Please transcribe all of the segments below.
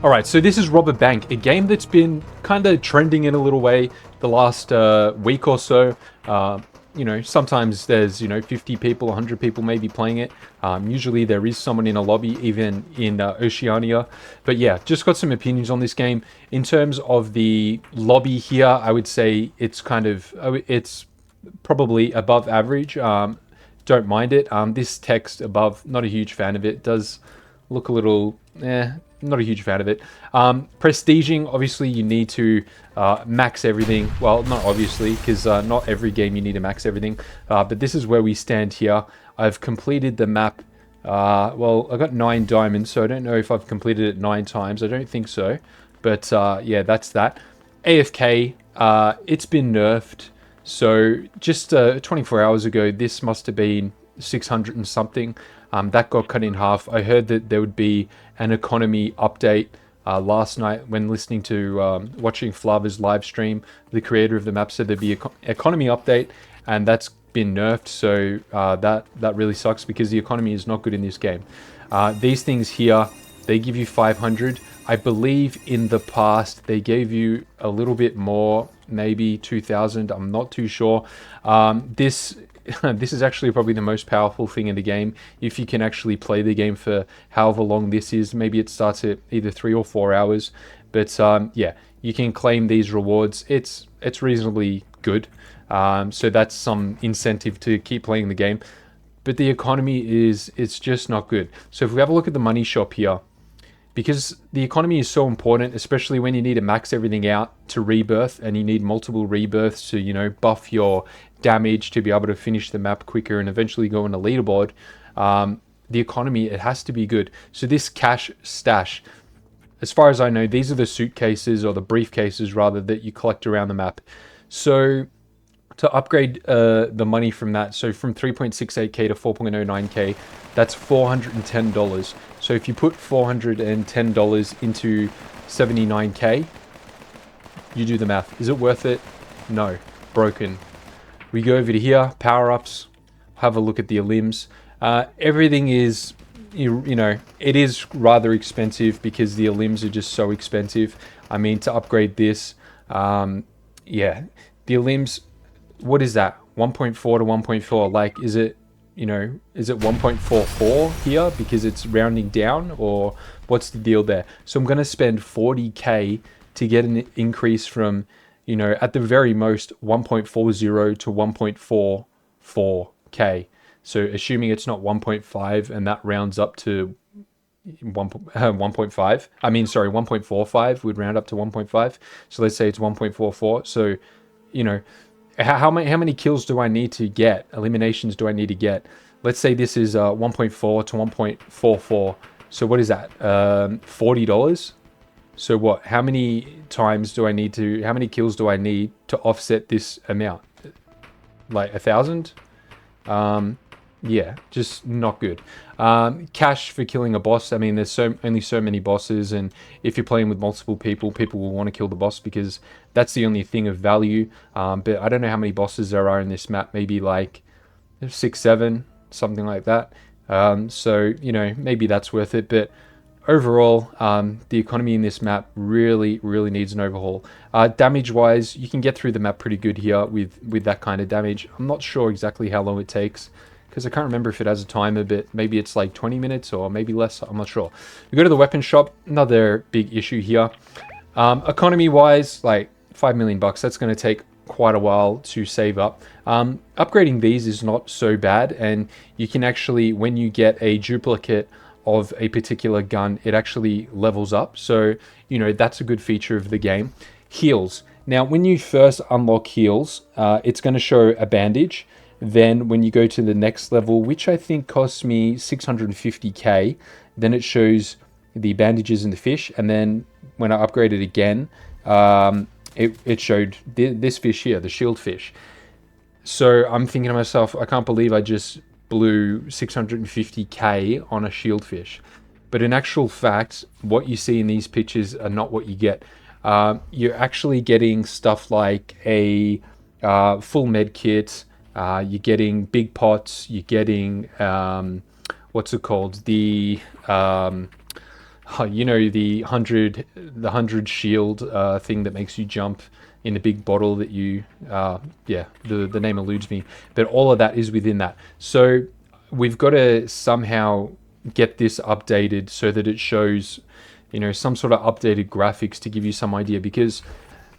Alright, so this is Rob a Bank, a game that's been kind of trending in a little way the last week or so. Sometimes there's, 50 people, 100 people maybe playing it. Usually there is someone in a lobby, even in Oceania. But yeah, just got some opinions on this game. In terms of the lobby here, I would say it's it's probably above average. Don't mind it. This text above, not a huge fan of it. Does look a little, not a huge fan of it. Prestiging, obviously you need to max everything. Well, not obviously, because not every game you need to max everything. But this is where we stand here. I've completed the map. Well, I got 9 diamonds, so I don't know if I've completed it 9 times. I don't think so. But yeah, that's that. AFK, it's been nerfed. So just 24 hours ago, this must have been 600 and something. That got cut in half. I heard that there would be an economy update last night when listening to watching Flava's live stream. The creator of the map said there'd be an economy update, and that's been nerfed. So that really sucks because the economy is not good in this game. These things here, they give you 500. I believe in the past they gave you a little bit more, maybe 2,000. I'm not too sure. This is actually probably the most powerful thing in the game. If you can actually play the game for however long this is, maybe it starts at either 3 or 4 hours. But yeah, you can claim these rewards. It's reasonably good. So that's some incentive to keep playing the game. But the economy it's just not good. So if we have a look at the money shop here, because the economy is so important, especially when you need to max everything out to rebirth, and you need multiple rebirths to, buff your damage to be able to finish the map quicker and eventually go on a leaderboard. The economy, it has to be good. So this cash stash, as far as I know, these are the suitcases, or the briefcases rather, that you collect around the map. So to upgrade the money from that, so from 3.68k to 4.09k, that's $410. So if you put $410 into 79k, you do the math. Is it worth it? No. Broken. We go over to here, power-ups, have a look at the elims. Everything is, it is rather expensive because the elims are just so expensive. I mean, to upgrade this, yeah, the elims, what is that? 1.4 to 1.4, like, is it 1.44 here because it's rounding down, or what's the deal there? So I'm going to spend 40k to get an increase from, at the very most 1.40 to 1.44k. So assuming it's not 1.5 and that rounds up to 1.5, I mean, sorry, 1.45 would round up to 1.5. So let's say it's 1.44. So, how many kills do I need to get? Eliminations do I need to get? Let's say this is 1.4 to 1.44. So what is that? $40? So what? How many times do I need to? How many kills do I need to offset this amount? Like 1,000? Yeah, just not good. Cash for killing a boss. I mean, there's only so many bosses, and if you're playing with multiple people, people will want to kill the boss because that's the only thing of value. But I don't know how many bosses there are in this map. Maybe like 6, 7, something like that. So maybe that's worth it. But overall, the economy in this map really, really needs an overhaul. Damage-wise, you can get through the map pretty good here with that kind of damage. I'm not sure exactly how long it takes, because I can't remember if it has a timer, but maybe it's like 20 minutes or maybe less. I'm not sure. We go to the weapon shop. Another big issue here. Economy-wise, like 5 million bucks. That's going to take quite a while to save up. Upgrading these is not so bad, and you can actually, when you get a duplicate of a particular gun, it actually levels up. So, that's a good feature of the game. Heals. Now, when you first unlock heals, it's going to show a bandage. Then when you go to the next level, which I think costs me 650k, then it shows the bandages and the fish. And then when I upgrade it again, it showed this fish here, the shield fish. So I'm thinking to myself, I can't believe I just blew 650k on a shield fish. But in actual fact, what you see in these pictures are not what you get. You're actually getting stuff like a full med kit. You're getting big pots. You're getting what's it called? The You know, the 100 shield thing that makes you jump in a big bottle that you, yeah, the name eludes me, but all of that is within that. So we've got to somehow get this updated so that it shows, you know, some sort of updated graphics to give you some idea, because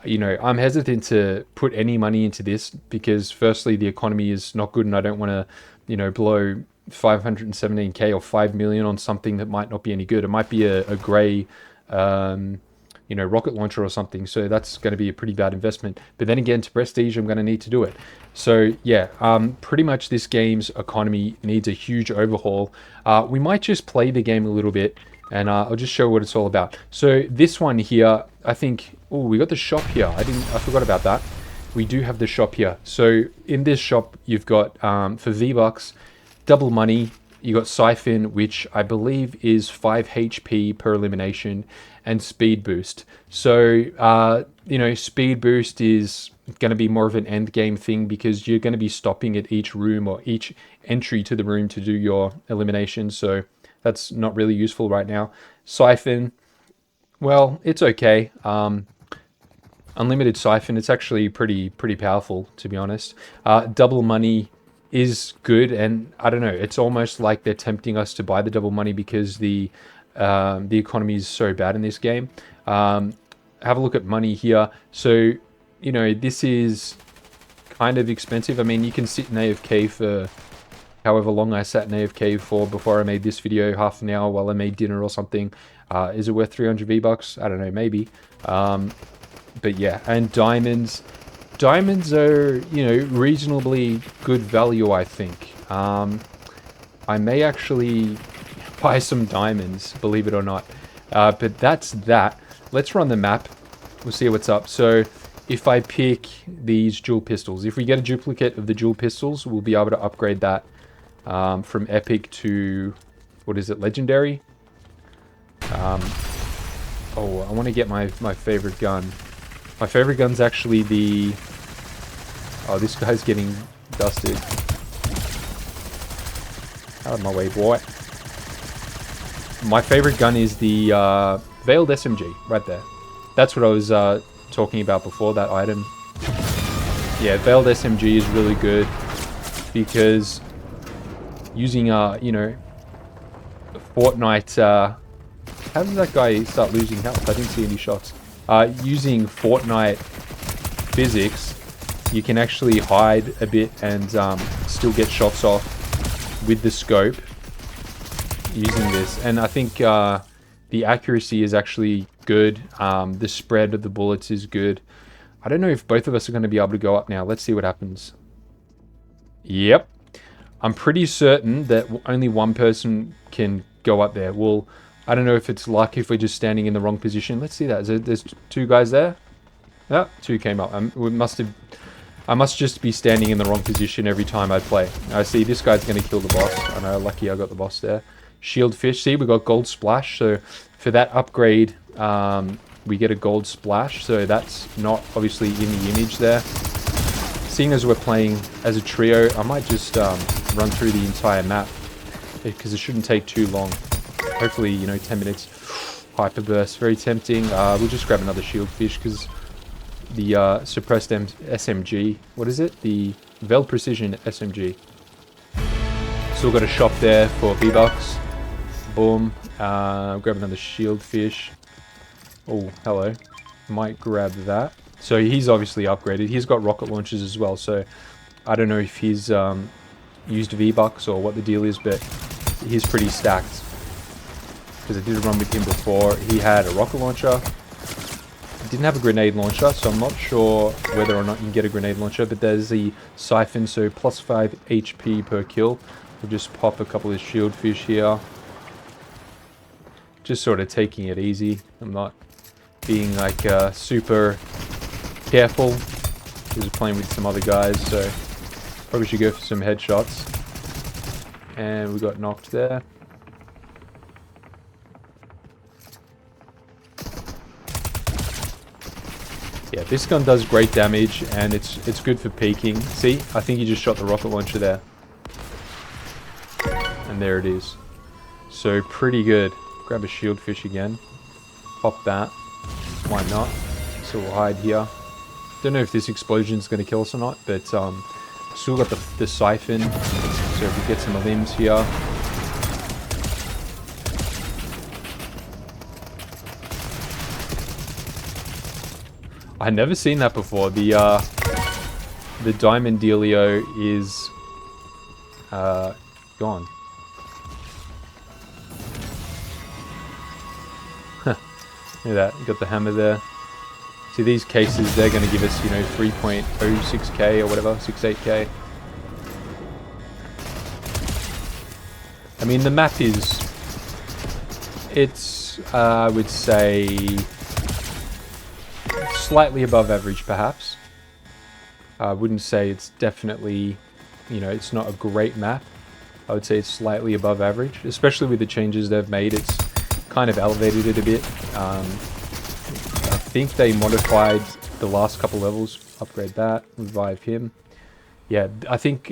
you know, I'm hesitant to put any money into this because firstly the economy is not good and I don't want to, you know, blow 517k or 5 million on something that might not be any good. It might be a gray you know, rocket launcher or something, so that's going to be a pretty bad investment. But then again, to prestige, I'm going to need to do it. So yeah, pretty much this game's economy needs a huge overhaul. We might just play the game a little bit, and I'll just show what it's all about. So this one here, I think, oh, we got the shop here. I forgot about that. We do have the shop here. So in this shop, you've got, for V-Bucks, double money. You got Siphon, which I believe is 5 HP per elimination, and Speed Boost. So, you know, Speed Boost is going to be more of an end game thing because you're going to be stopping at each room or each entry to the room to do your elimination. So that's not really useful right now. Siphon, well, it's okay. Unlimited Siphon, it's actually pretty powerful, to be honest. Double money is good, and I don't know, it's almost like they're tempting us to buy the double money because the economy is so bad in this game. Have a look at money here. So, you know, this is kind of expensive. I mean, you can sit in AFK for however long I sat in AFK for before I made this video, half an hour while I made dinner or something. Is it worth 300 V-Bucks? I don't know, maybe. But yeah, and diamonds. Diamonds are, you know, reasonably good value, I think. I may actually buy some diamonds, believe it or not. But that's that. Let's run the map. We'll see what's up. So if I pick these dual pistols, if we get a duplicate of the dual pistols, we'll be able to upgrade that from epic to, what is it, legendary? Oh, I want to get my favorite gun. My favorite gun's actually the... Oh, this guy's getting dusted. Out of my way, boy. My favorite gun is the Veiled SMG, right there. That's what I was talking about before, that item. Yeah, Veiled SMG is really good because using, you know, Fortnite... how did that guy start losing health? I didn't see any shots. Using Fortnite physics, you can actually hide a bit and still get shots off with the scope using this. And I think the accuracy is actually good. The spread of the bullets is good. I don't know if both of us are going to be able to go up now. Let's see what happens. Yep. I'm pretty certain that only one person can go up there. Well, I don't know if it's luck if we're just standing in the wrong position. Let's see that. There's two guys there. Yeah, two came up. I must just be standing in the wrong position every time I play. I see this guy's going to kill the boss. I know, lucky I got the boss there. Shield fish. See, we got gold splash. So for that upgrade, we get a gold splash. So that's not obviously in the image there. Seeing as we're playing as a trio, I might just run through the entire map because it shouldn't take too long. Hopefully, you know, 10 minutes. Hyper burst, very tempting. We'll just grab another shield fish because the suppressed SMG, what is it? The Veiled Precision SMG. Still got a shop there for V-Bucks. Boom. Grab another shield fish. Oh, hello. Might grab that. So he's obviously upgraded. He's got rocket launchers as well, so I don't know if he's used V-Bucks or what the deal is, but he's pretty stacked. Because I did a run with him before. He had a rocket launcher. He didn't have a grenade launcher, so I'm not sure whether or not you can get a grenade launcher, but there's the Siphon, so plus 5 HP per kill. We'll just pop a couple of shield fish here. Just sort of taking it easy. I'm not being like super careful. Just playing with some other guys, so probably should go for some headshots. And we got knocked there. Yeah, this gun does great damage, and it's good for peeking. See, I think he just shot the rocket launcher there. And there it is. So pretty good. grab a shield fish again. Pop that. Why not? So we'll hide here. Don't know if this explosion is going to kill us or not, but still got the siphon. So if we get some limbs here. I've never seen that before. The diamond dealio is gone. Look at that. You got the hammer there. See, these cases, they're going to give us, you know, 3.06k or whatever, 68k. I mean, the map is... It's, I would say... slightly above average, perhaps. I wouldn't say it's definitely, you know, it's not a great map. I would say it's slightly above average, especially with the changes they've made. It's kind of elevated it a bit. I think they modified the last couple levels. Upgrade that, revive him. Yeah, I think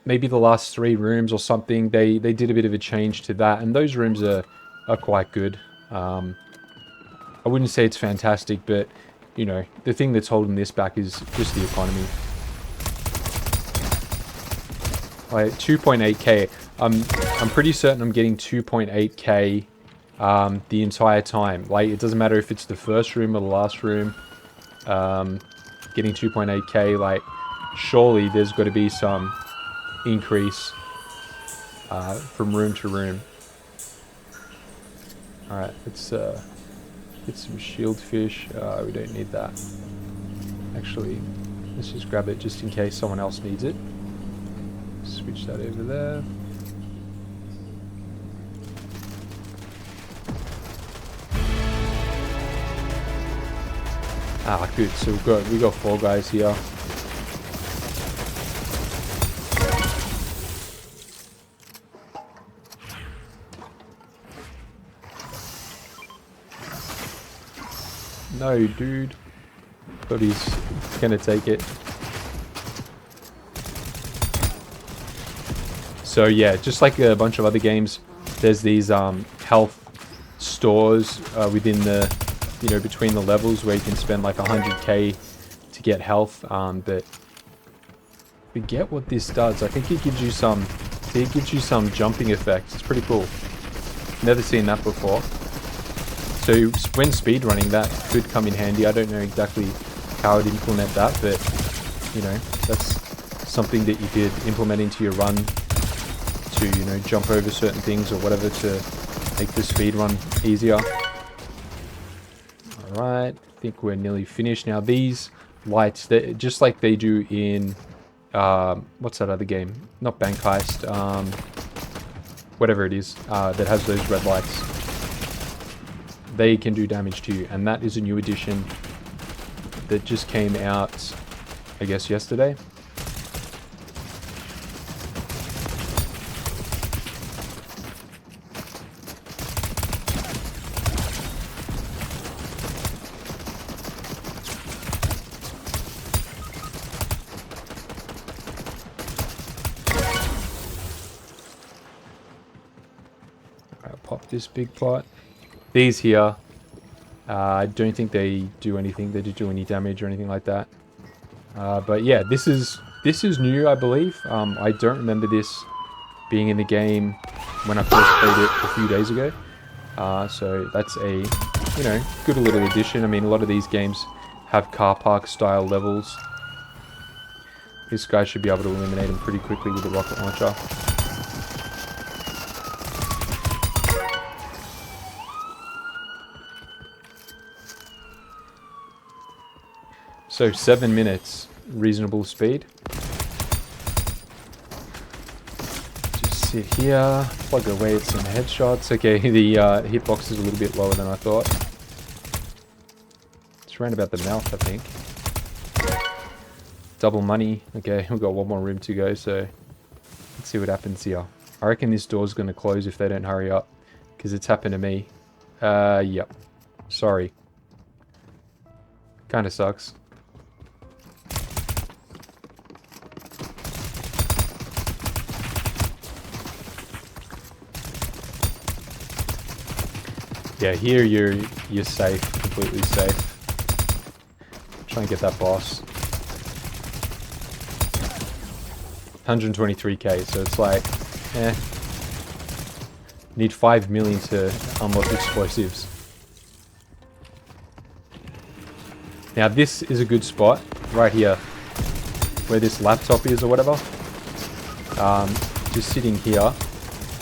maybe the last 3 rooms or something, they did a bit of a change to that, and those rooms are quite good. I wouldn't say it's fantastic, but you know, the thing that's holding this back is just the economy. Like 2.8k. I'm pretty certain I'm getting 2.8k the entire time. Like, it doesn't matter if it's the first room or the last room. Getting 2.8k, like, surely there's got to be some increase from room to room. Alright, let's get some shield fish. We don't need that. Actually, let's just grab it just in case someone else needs it. Switch that over there. Ah, good. So we got 4 guys here. No, dude. But he's gonna take it. So yeah, just like a bunch of other games, there's these health stores within the, you know, between the levels where you can spend like 100k to get health. But forget what this does. I think it gives you some. It gives you some jumping effects. It's pretty cool. Never seen that before. So when speedrunning, that could come in handy. I don't know exactly how I'd implement that, but you know, that's something that you could implement into your run to, you know, jump over certain things or whatever to make the speed run easier. Alright, I think we're nearly finished. Now these lights, just like they do in, what's that other game? Not Bank Heist, whatever it is, that has those red lights. They can do damage to you, and that is a new addition that just came out, I guess, yesterday. I'll pop this big pot. These here, I don't think they do anything. They don't do any damage or anything like that. But yeah, this is new, I believe. I don't remember this being in the game when I first played it a few days ago. So that's a, you know, good little addition. I mean, a lot of these games have car park style levels. This guy should be able to eliminate them pretty quickly with the rocket launcher. So 7 minutes, reasonable speed. Just sit here, plug away at some headshots. Okay, the hitbox is a little bit lower than I thought. It's around about the mouth, I think. Double money. Okay, we've got one more room to go, so let's see what happens here. I reckon this door's going to close if they don't hurry up, because it's happened to me. Yep. Sorry. Kind of sucks. Yeah, here you're safe, completely safe. Try and get that boss. 123k, so it's like, need 5 million to unlock explosives. Now this is a good spot, right here, where this laptop is or whatever. Just sitting here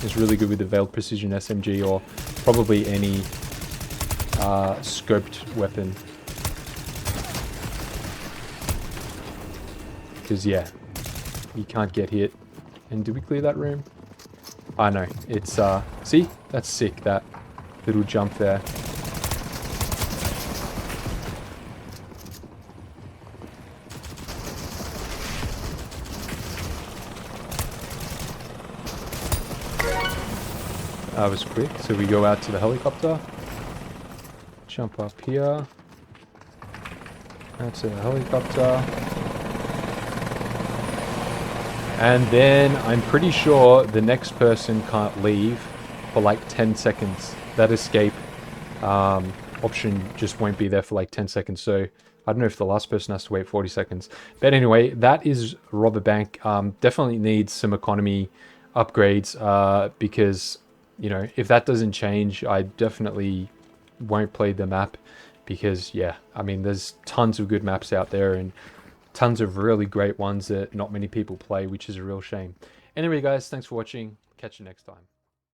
is really good with the Veiled Precision SMG or probably any scoped weapon. Because yeah, you can't get hit. And did we clear that room? I know, it's, see? That's sick, that little jump there. That was quick. So we go out to the helicopter. Jump up here. Out to the helicopter. And then I'm pretty sure the next person can't leave for like 10 seconds. That escape option just won't be there for like 10 seconds. So I don't know if the last person has to wait 40 seconds. But anyway, that is Rob a Bank. Definitely needs some economy upgrades because, you know, if that doesn't change, I definitely won't play the map because, yeah, I mean, there's tons of good maps out there and tons of really great ones that not many people play, which is a real shame. Anyway, guys, thanks for watching. Catch you next time.